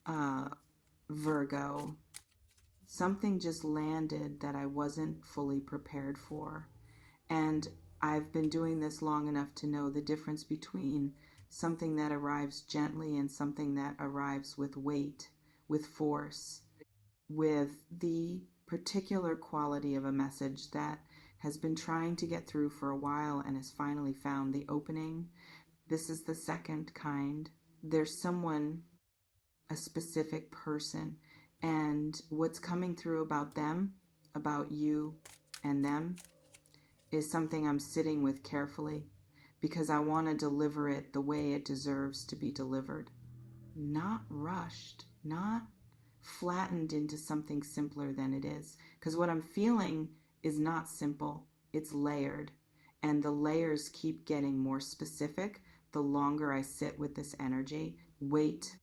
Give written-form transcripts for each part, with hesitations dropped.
uh, Virgo. Something just landed that I wasn't fully prepared for. And I've been doing this long enough to know the difference between something that arrives gently and something that arrives with weight, with force, with the particular quality of a message that has been trying to get through for a while and has finally found the opening. This is the second kind. There's someone, a specific person, and what's coming through about them, about you and them, is something I'm sitting with carefully because I want to deliver it the way it deserves to be delivered. Not rushed, not flattened into something simpler than it is. Because what I'm feeling is not simple, it's layered. And the layers keep getting more specific the longer I sit with this energy. Wait,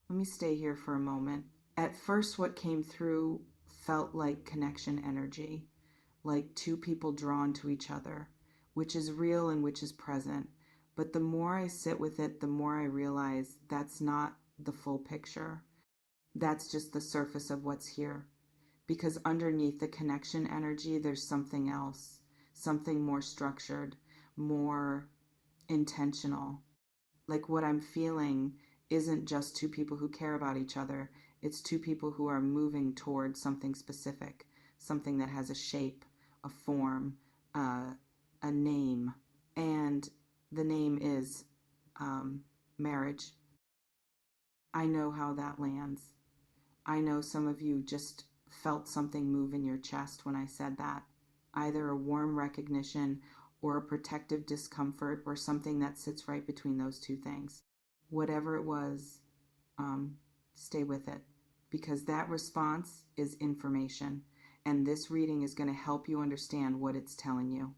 let me stay here for a moment. At first, what came through felt like connection energy, like two people drawn to each other, which is real and which is present. But the more I sit with it, the more I realize that's not the full picture. That's just the surface of what's here. Because underneath the connection energy, there's something else, something more structured, more intentional. Like what I'm feeling isn't just two people who care about each other, it's two people who are moving toward something specific, something that has a shape, a form, a name. And the name is marriage. I know how that lands. I know some of you just felt something move in your chest when I said that. Either a warm recognition or a protective discomfort or something that sits right between those two things. Whatever it was, stay with it because that response is information and this reading is going to help you understand what it's telling you.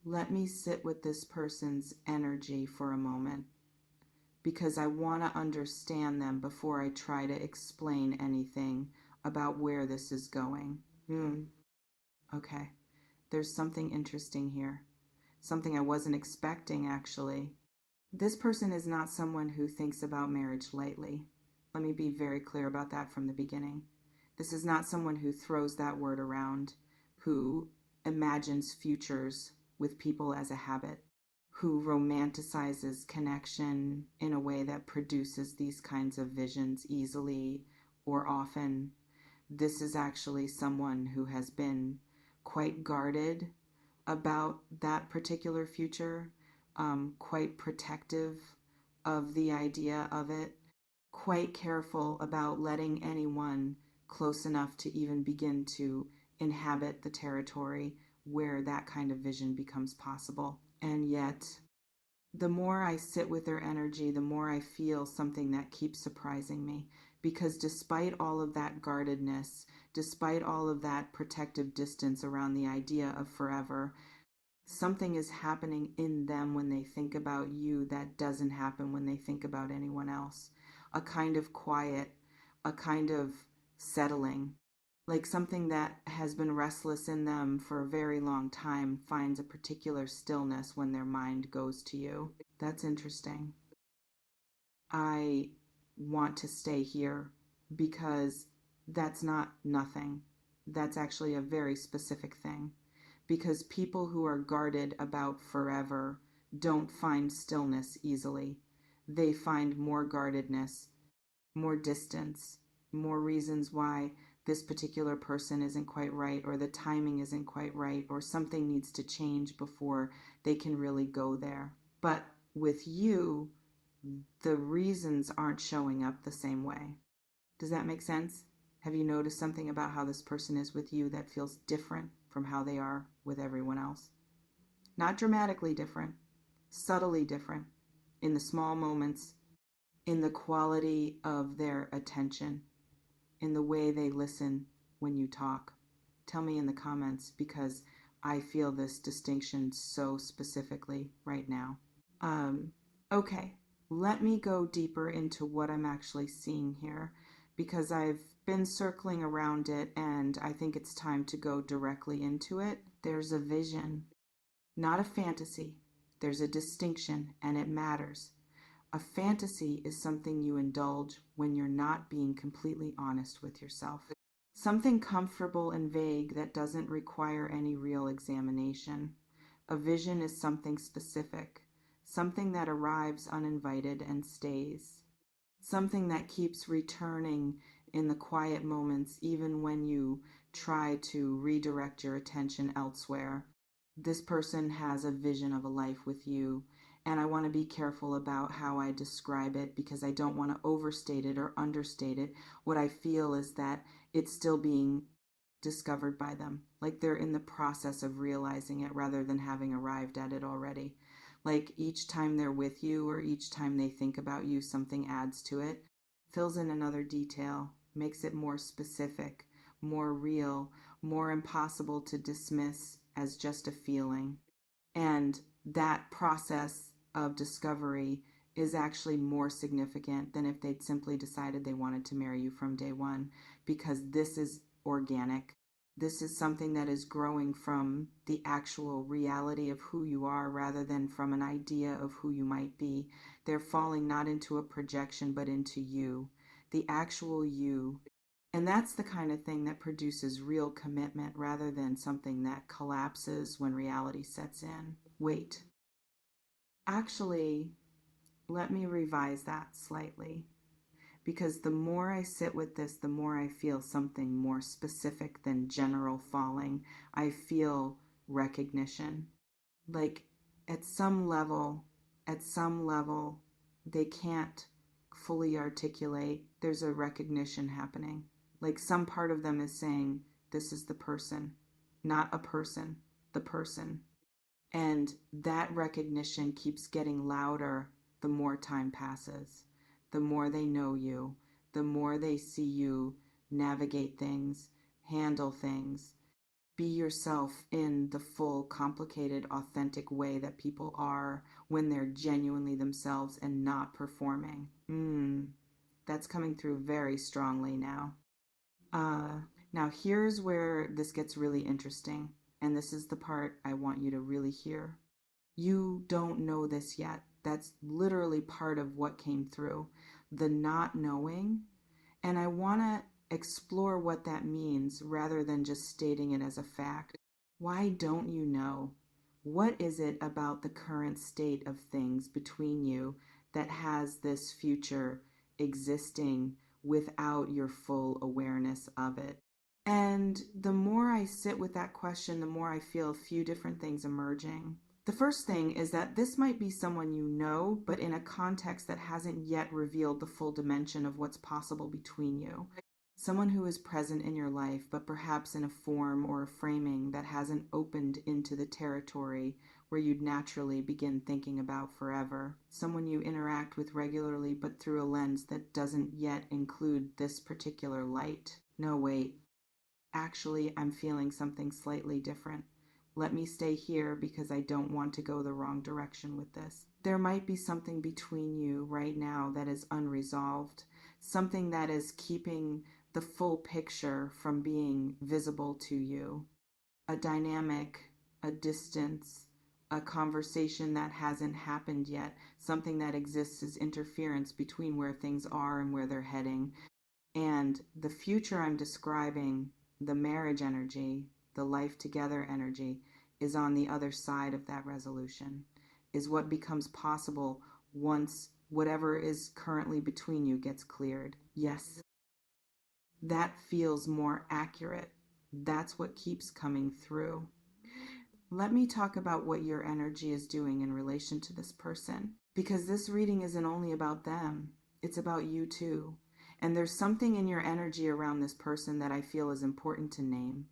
Let me sit with this person's energy for a moment because I want to understand them before I try to explain anything about where this is going. Okay, there's something interesting here. Something I wasn't expecting, actually. This person is not someone who thinks about marriage lightly. Let me be very clear about that from the beginning. This is not someone who throws that word around, who imagines futures with people as a habit, who romanticizes connection in a way that produces these kinds of visions easily or often. This is actually someone who has been quite guarded about that particular future, quite protective of the idea of it, quite careful about letting anyone close enough to even begin to inhabit the territory where that kind of vision becomes possible. And yet, the more I sit with their energy, the more I feel something that keeps surprising me. Because despite all of that guardedness, despite all of that protective distance around the idea of forever, something is happening in them when they think about you that doesn't happen when they think about anyone else. A kind of quiet, a kind of settling, like something that has been restless in them for a very long time finds a particular stillness when their mind goes to you. That's interesting. I want to stay here because that's not nothing. That's actually a very specific thing. Because people who are guarded about forever don't find stillness easily. They find more guardedness, more distance, more reasons why this particular person isn't quite right, or the timing isn't quite right, or something needs to change before they can really go there. But with you, the reasons aren't showing up the same way. Does that make sense? Have you noticed something about how this person is with you that feels different from how they are with everyone else? Not dramatically different, subtly different, in the small moments, in the quality of their attention, in the way they listen when you talk. Tell me in the comments because I feel this distinction so specifically right now. Okay, let me go deeper into what I'm actually seeing here because I've been circling around it and I think it's time to go directly into it. There's a vision, not a fantasy. There's a distinction and it matters. A fantasy is something you indulge when you're not being completely honest with yourself. Something comfortable and vague that doesn't require any real examination. A vision is something specific, something that arrives uninvited and stays. Something that keeps returning in the quiet moments, even when you try to redirect your attention elsewhere. This person has a vision of a life with you, and I want to be careful about how I describe it because I don't want to overstate it or understate it. What I feel is that it's still being discovered by them, like they're in the process of realizing it rather than having arrived at it already. Like each time they're with you or each time they think about you, something adds to it, fills in another detail, makes it more specific, more real, more impossible to dismiss as just a feeling. And that process of discovery is actually more significant than if they'd simply decided they wanted to marry you from day one, because this is organic. This is something that is growing from the actual reality of who you are rather than from an idea of who you might be. They're falling not into a projection but into you, the actual you. And that's the kind of thing that produces real commitment rather than something that collapses when reality sets in. Wait, actually, let me revise that slightly. Because the more I sit with this, the more I feel something more specific than general falling. I feel recognition. Like at some level, at some level, they can't fully articulate. There's a recognition happening. Like some part of them is saying, this is the person, not a person, the person. And that recognition keeps getting louder the more time passes, the more they know you, the more they see you navigate things, handle things, be yourself in the full, complicated, authentic way that people are when they're genuinely themselves and not performing. That's coming through very strongly now. Uh, Now, here's where this gets really interesting, and this is the part I want you to really hear. You don't know this yet. That's literally part of what came through. The not knowing. And I want to explore what that means rather than just stating it as a fact. Why don't you know? What is it about the current state of things between you that has this future existing without your full awareness of it? And the more I sit with that question, the more I feel a few different things emerging. The first thing is that this might be someone you know, but in a context that hasn't yet revealed the full dimension of what's possible between you. Someone who is present in your life, but perhaps in a form or a framing that hasn't opened into the territory where you'd naturally begin thinking about forever. Someone you interact with regularly, but through a lens that doesn't yet include this particular light. No, wait. Actually, I'm feeling something slightly different. Let me stay here because I don't want to go the wrong direction with this. There might be something between you right now that is unresolved, something that is keeping the full picture from being visible to you. A dynamic, a distance, a conversation that hasn't happened yet, something that exists as interference between where things are and where they're heading. And the future I'm describing, the marriage energy, the life together energy, is on the other side of that resolution, is what becomes possible once whatever is currently between you gets cleared. Yes, that feels more accurate. That's what keeps coming through. Let me talk about what your energy is doing in relation to this person, because this reading isn't only about them, it's about you too. And there's something in your energy around this person that I feel is important to name.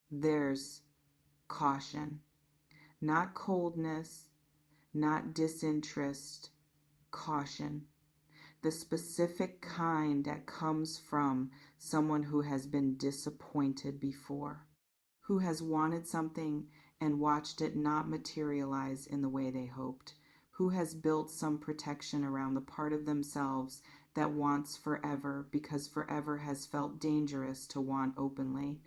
There's caution, not coldness, not disinterest, caution. The specific kind that comes from someone who has been disappointed before, who has wanted something and watched it not materialize in the way they hoped, who has built some protection around the part of themselves that wants forever because forever has felt dangerous to want openly.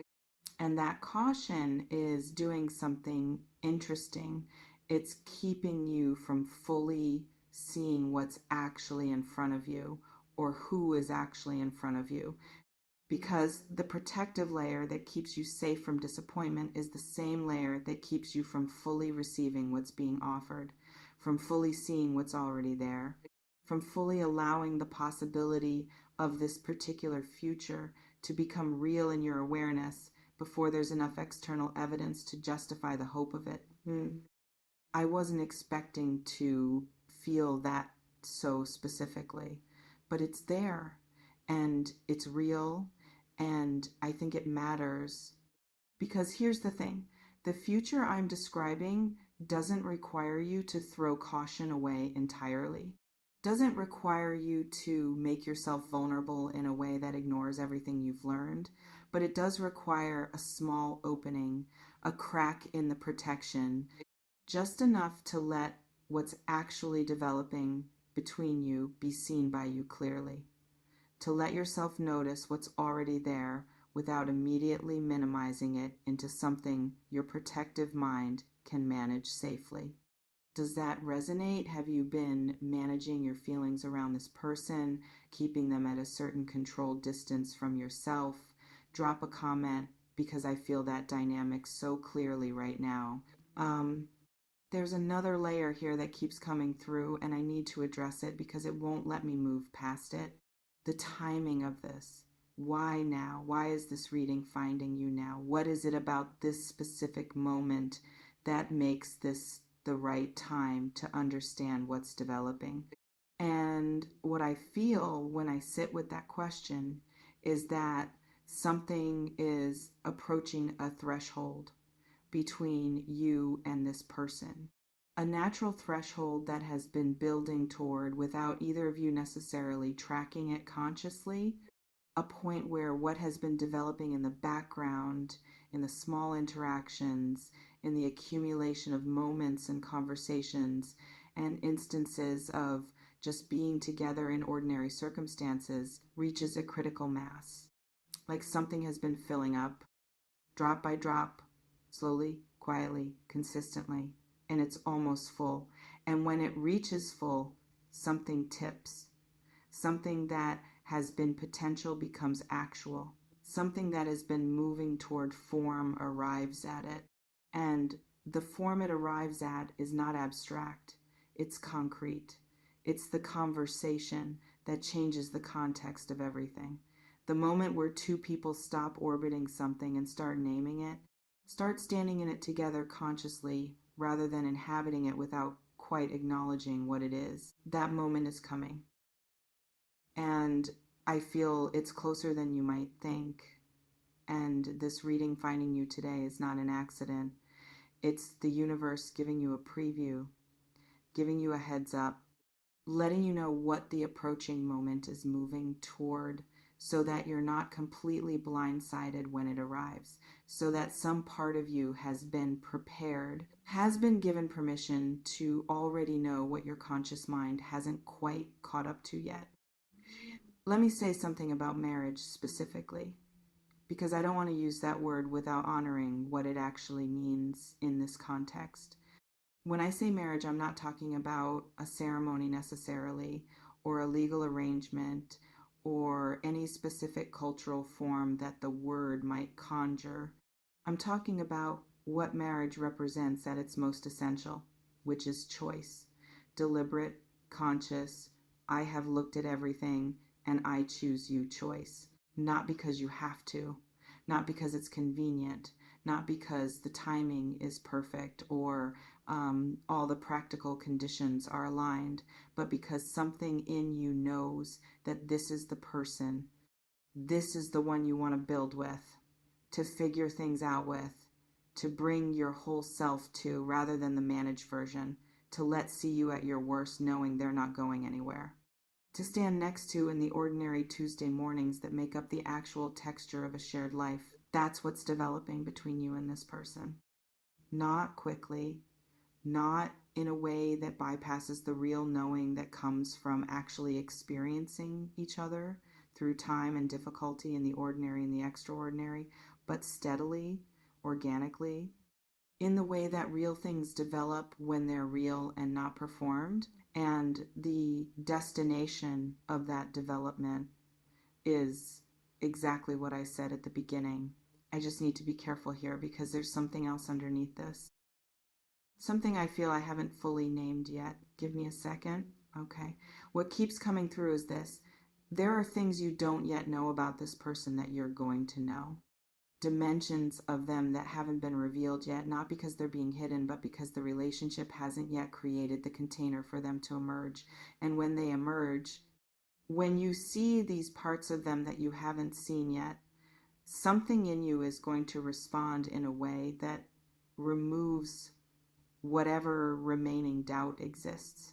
And that caution is doing something interesting. It's keeping you from fully seeing what's actually in front of you or who is actually in front of you. Because the protective layer that keeps you safe from disappointment is the same layer that keeps you from fully receiving what's being offered, from fully seeing what's already there, from fully allowing the possibility of this particular future to become real in your awareness before there's enough external evidence to justify the hope of it. I wasn't expecting to feel that so specifically, but it's there and it's real, and I think it matters because here's the thing: the future I'm describing doesn't require you to throw caution away entirely. Doesn't require you to make yourself vulnerable in a way that ignores everything you've learned, but it does require a small opening, a crack in the protection, just enough to let what's actually developing between you be seen by you clearly, to let yourself notice what's already there without immediately minimizing it into something your protective mind can manage safely. Does that resonate? Have you been managing your feelings around this person, keeping them at a certain controlled distance from yourself? Drop a comment because I feel that dynamic so clearly right now. There's another layer here that keeps coming through, and I need to address it because it won't let me move past it. The timing of this. Why now? Why is this reading finding you now? What is it about this specific moment that makes this the right time to understand what's developing? And what I feel when I sit with that question is that something is approaching a threshold between you and this person. A natural threshold that has been building toward, without either of you necessarily tracking it consciously, a point where what has been developing in the background, in the small interactions, in the accumulation of moments and conversations and instances of just being together in ordinary circumstances, reaches a critical mass. Like something has been filling up, drop by drop, slowly, quietly, consistently, and it's almost full. And when it reaches full, something tips. Something that has been potential becomes actual. Something that has been moving toward form arrives at it. And the form it arrives at is not abstract, it's concrete. It's the conversation that changes the context of everything. The moment where two people stop orbiting something and start naming it, start standing in it together consciously rather than inhabiting it without quite acknowledging what it is, that moment is coming. And I feel it's closer than you might think. And this reading finding you today is not an accident. It's the universe giving you a preview, giving you a heads up, letting you know what the approaching moment is moving toward, so that you're not completely blindsided when it arrives, so that some part of you has been prepared, has been given permission to already know what your conscious mind hasn't quite caught up to yet. Let me say something about marriage specifically, because I don't want to use that word without honoring what it actually means in this context. When I say marriage, I'm not talking about a ceremony necessarily, or a legal arrangement, or any specific cultural form that the word might conjure. I'm talking about what marriage represents at its most essential, which is choice. Deliberate, conscious, I have looked at everything and I choose you choice. Not because you have to, not because it's convenient, not because the timing is perfect or all the practical conditions are aligned, but because something in you knows that this is the person, this is the one you want to build with, to figure things out with, to bring your whole self to rather than the managed version, to let see you at your worst knowing they're not going anywhere. To stand next to in the ordinary Tuesday mornings that make up the actual texture of a shared life. That's what's developing between you and this person. Not quickly, not in a way that bypasses the real knowing that comes from actually experiencing each other through time and difficulty in the ordinary and the extraordinary, but steadily, organically, in the way that real things develop when they're real and not performed, And the destination of that development is exactly what I said at the beginning. I just need to be careful here because there's something else underneath this. Something I feel I haven't fully named yet. Give me a second. Okay. What keeps coming through is this. There are things you don't yet know about this person that you're going to know. Dimensions of them that haven't been revealed yet, not because they're being hidden, but because the relationship hasn't yet created the container for them to emerge. And when they emerge, when you see these parts of them that you haven't seen yet, something in you is going to respond in a way that removes whatever remaining doubt exists.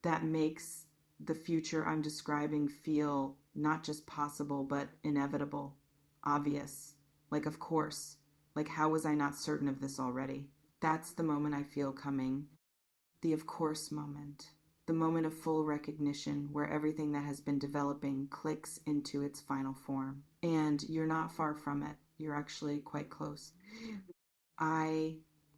That makes the future I'm describing feel not just possible, but inevitable, obvious. Like, of course. Like, how was I not certain of this already? That's the moment I feel coming. The of course moment. The moment of full recognition where everything that has been developing clicks into its final form. And you're not far from it. You're actually quite close. I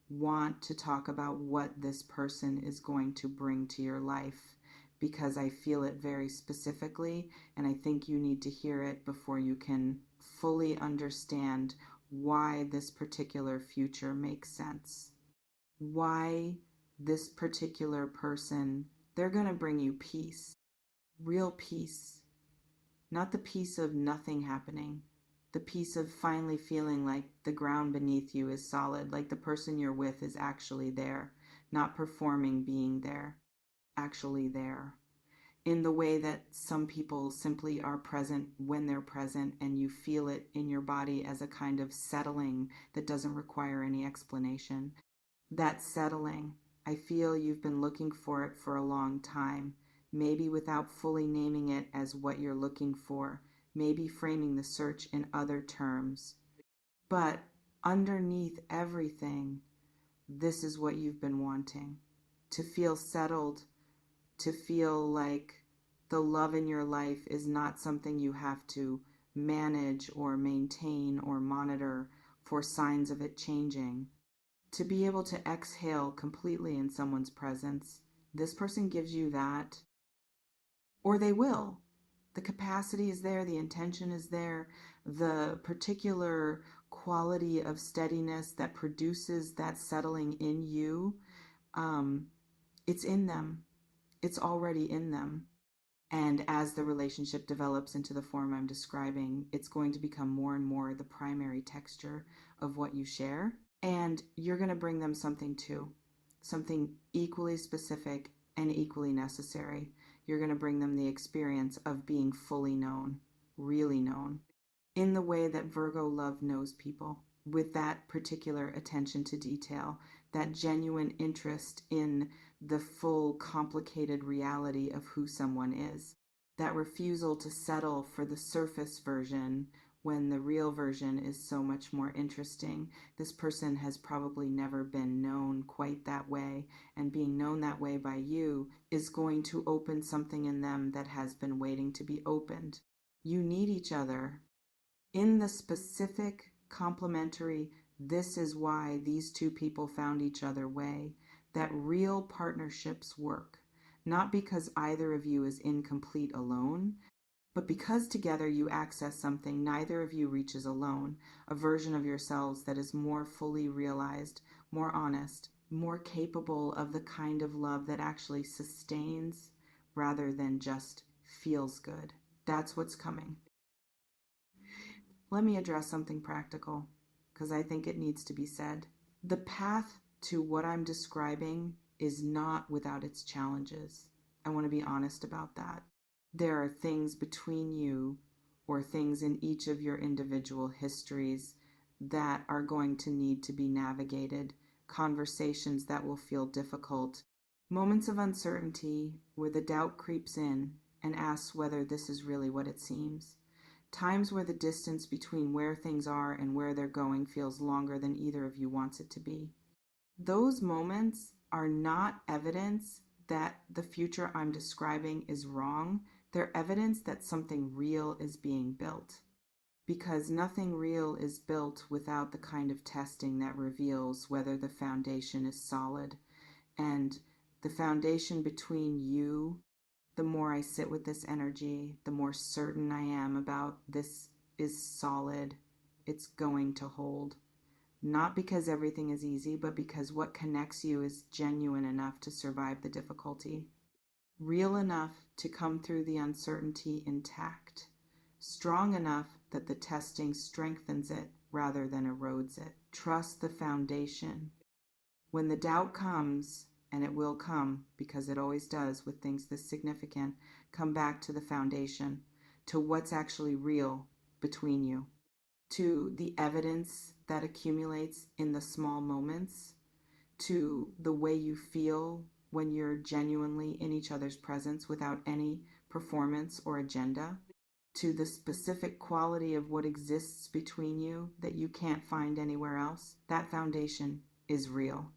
want to talk about what this person is going to bring to your life because I feel it very specifically, and I think you need to hear it before you can fully understand why this particular future makes sense. Why this particular person, they're going to bring you peace, real peace, not the peace of nothing happening, the peace of finally feeling like the ground beneath you is solid, like the person you're with is actually there, not performing being there, actually there. In the way that some people simply are present when they're present, and you feel it in your body as a kind of settling that doesn't require any explanation. That settling, I feel you've been looking for it for a long time, maybe without fully naming it as what you're looking for, maybe framing the search in other terms. But underneath everything, this is what you've been wanting. To feel settled, to feel like the love in your life is not something you have to manage or maintain or monitor for signs of it changing. To be able to exhale completely in someone's presence. This person gives you that, or they will. The capacity is there, the intention is there, the particular quality of steadiness that produces that settling in you, it's in them. It's already in them. And as the relationship develops into the form I'm describing, it's going to become more and more the primary texture of what you share. And you're going to bring them something too, something equally specific and equally necessary. You're going to bring them the experience of being fully known, really known, in the way that Virgo love knows people, with that particular attention to detail, that genuine interest in the full complicated reality of who someone is, that refusal to settle for the surface version when the real version is so much more interesting. This person has probably never been known quite that way, and being known that way by you is going to open something in them that has been waiting to be opened. You need each other. In the specific complementary, this is why these two people found each other way, that real partnerships work, not because either of you is incomplete alone, but because together you access something neither of you reaches alone, a version of yourselves that is more fully realized, more honest, more capable of the kind of love that actually sustains rather than just feels good. That's what's coming. Let me address something practical, because I think it needs to be said. The path to what I'm describing is not without its challenges. I want to be honest about that. There are things between you or things in each of your individual histories that are going to need to be navigated, conversations that will feel difficult, moments of uncertainty where the doubt creeps in and asks whether this is really what it seems. Times where the distance between where things are and where they're going feels longer than either of you wants it to be. Those moments are not evidence that the future I'm describing is wrong. They're evidence that something real is being built. Because nothing real is built without the kind of testing that reveals whether the foundation is solid. And The foundation between you, the more I sit with this energy, the more certain I am about this is solid. It's going to hold. Not because everything is easy, but because what connects you is genuine enough to survive the difficulty. Real enough to come through the uncertainty intact. Strong enough that the testing strengthens it rather than erodes it. Trust the foundation. When the doubt comes, and it will come because it always does with things this significant, come back to the foundation, to what's actually real between you, to the evidence that accumulates in the small moments, to the way you feel when you're genuinely in each other's presence without any performance or agenda, to the specific quality of what exists between you that you can't find anywhere else. That foundation is real.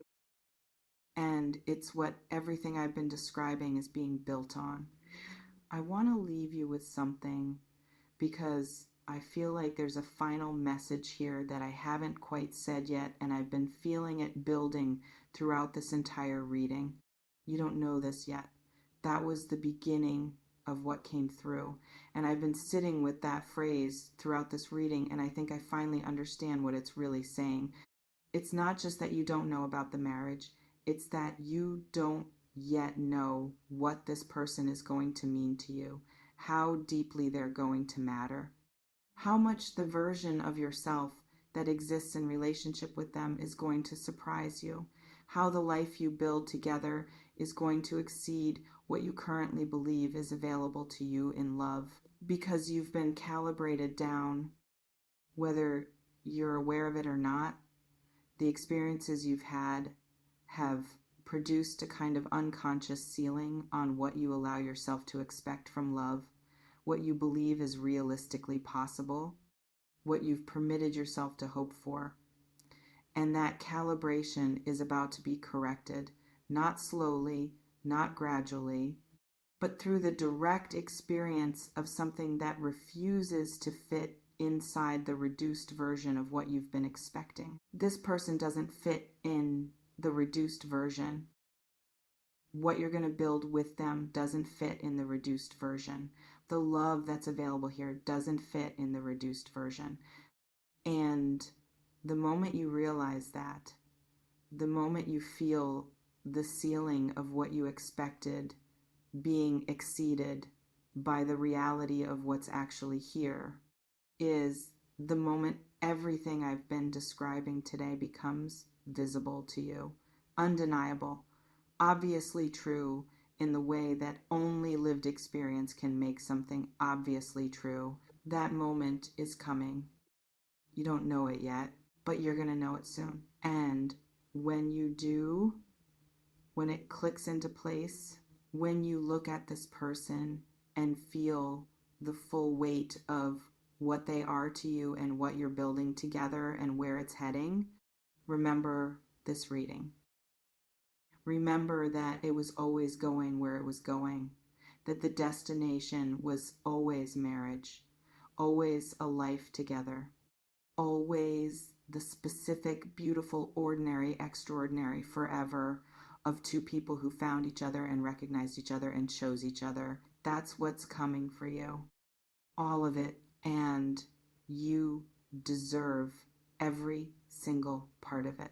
And it's what everything I've been describing is being built on. I want to leave you with something because I feel like there's a final message here that I haven't quite said yet, and I've been feeling it building throughout this entire reading. You don't know this yet. That was the beginning of what came through. And I've been sitting with that phrase throughout this reading, and I think I finally understand what it's really saying. It's not just that you don't know about the marriage, it's that you don't yet know what this person is going to mean to you, how deeply they're going to matter, how much the version of yourself that exists in relationship with them is going to surprise you, how the life you build together is going to exceed what you currently believe is available to you in love, because you've been calibrated down, whether you're aware of it or not. The experiences you've had have produced a kind of unconscious ceiling on what you allow yourself to expect from love, what you believe is realistically possible, what you've permitted yourself to hope for. And that calibration is about to be corrected, not slowly, not gradually, but through the direct experience of something that refuses to fit inside the reduced version of what you've been expecting. This person doesn't fit in the reduced version. What you're going to build with them doesn't fit in the reduced version. The love that's available here doesn't fit in the reduced version. And the moment you realize that, the moment you feel the ceiling of what you expected being exceeded by the reality of what's actually here, is the moment everything I've been describing today becomes visible to you, undeniable, obviously true in the way that only lived experience can make something obviously true. That moment is coming. You don't know it yet, but you're going to know it soon. And when you do, when it clicks into place, when you look at this person and feel the full weight of what they are to you and what you're building together and where it's heading, remember this reading. Remember that it was always going where it was going, that the destination was always marriage, always a life together, always the specific, beautiful, ordinary, extraordinary, forever of two people who found each other and recognized each other and chose each other. That's what's coming for you. All of it. And you deserve every single part of it.